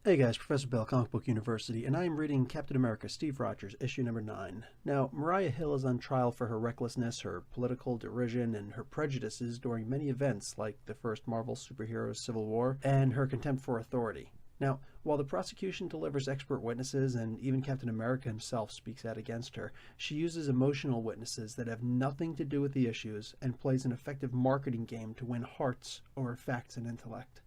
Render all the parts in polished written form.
Hey guys, Professor Bell, Comic Book University, and I am reading Captain America Steve Rogers, issue number 9. Now, Mariah Hill is on trial for her recklessness, her political derision, and her prejudices during many events like the first Marvel superhero Civil War, and her contempt for authority. Now, while the prosecution delivers expert witnesses and even Captain America himself speaks out against her, she uses emotional witnesses that have nothing to do with the issues and plays an effective marketing game to win hearts over facts and intellect.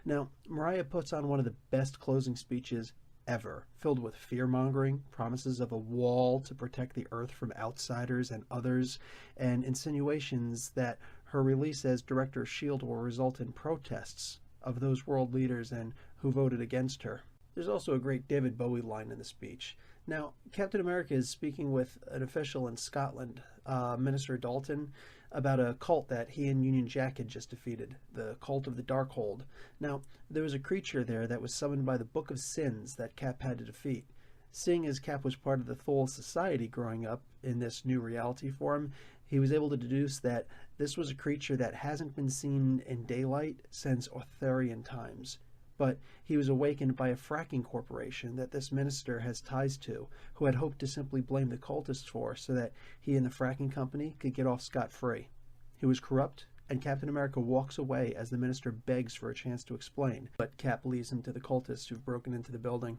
Now, Mariah puts on one of the best closing speeches ever, filled with fear-mongering, promises of a wall to protect the Earth from outsiders and others, and insinuations that her release as director of S.H.I.E.L.D. will result in protests of those world leaders and who voted against her. There's also a great David Bowie line in the speech. Now, Captain America is speaking with an official in Scotland, Minister Dalton, about a cult that he and Union Jack had just defeated, the cult of the Darkhold. Now, there was a creature there that was summoned by the Book of Sins that Cap had to defeat. Seeing as Cap was part of the Thule Society growing up in this new reality for him, he was able to deduce that this was a creature that hasn't been seen in daylight since Arthurian times. But he was awakened by a fracking corporation that this minister has ties to, who had hoped to simply blame the cultists for so that he and the fracking company could get off scot-free. He was corrupt, and Captain America walks away as the minister begs for a chance to explain, but Cap leaves him to the cultists who've broken into the building.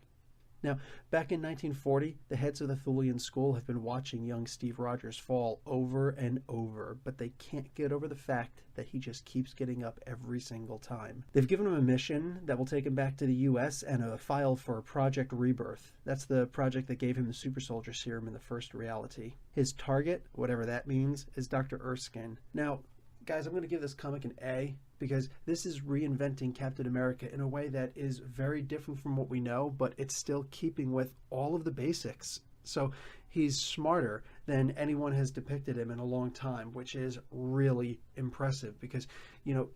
Now, back in 1940, the heads of the Thulean school have been watching young Steve Rogers fall over and over, but they can't get over the fact that he just keeps getting up every single time. They've given him a mission that will take him back to the US and a file for Project Rebirth. That's the project that gave him the super soldier serum in the first reality. His target, whatever that means, is Dr. Erskine. Now, guys, I'm going to give this comic an A because this is reinventing Captain America in a way that is very different from what we know, but it's still keeping with all of the basics. So he's smarter than anyone has depicted him in a long time, which is really impressive because,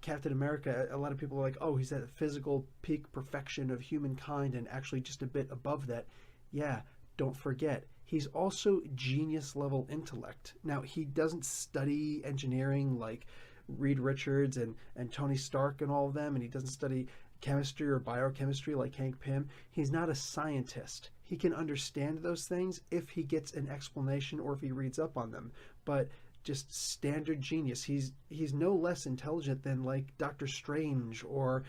Captain America, a lot of people are like, oh, he's at the physical peak perfection of humankind and actually just a bit above that. Yeah, don't forget, he's also genius level intellect. Now, he doesn't study engineering like Reed Richards and Tony Stark and all of them, and he doesn't study chemistry or biochemistry like Hank Pym. He's not a scientist. He can understand those things if he gets an explanation or if he reads up on them. But just standard genius. He's no less intelligent than like Doctor Strange or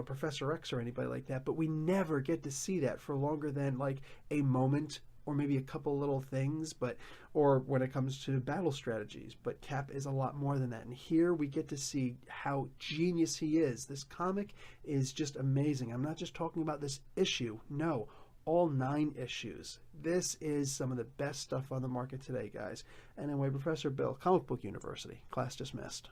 Professor X or anybody like that. But we never get to see that for longer than like a moment or maybe a couple little things, or when it comes to battle strategies. But Cap is a lot more than that. And here we get to see how genius he is. This comic is just amazing. I'm not just talking about this issue. No, all 9 issues. This is some of the best stuff on the market today, guys. Anyway, Professor Bill, Comic Book University. Class dismissed.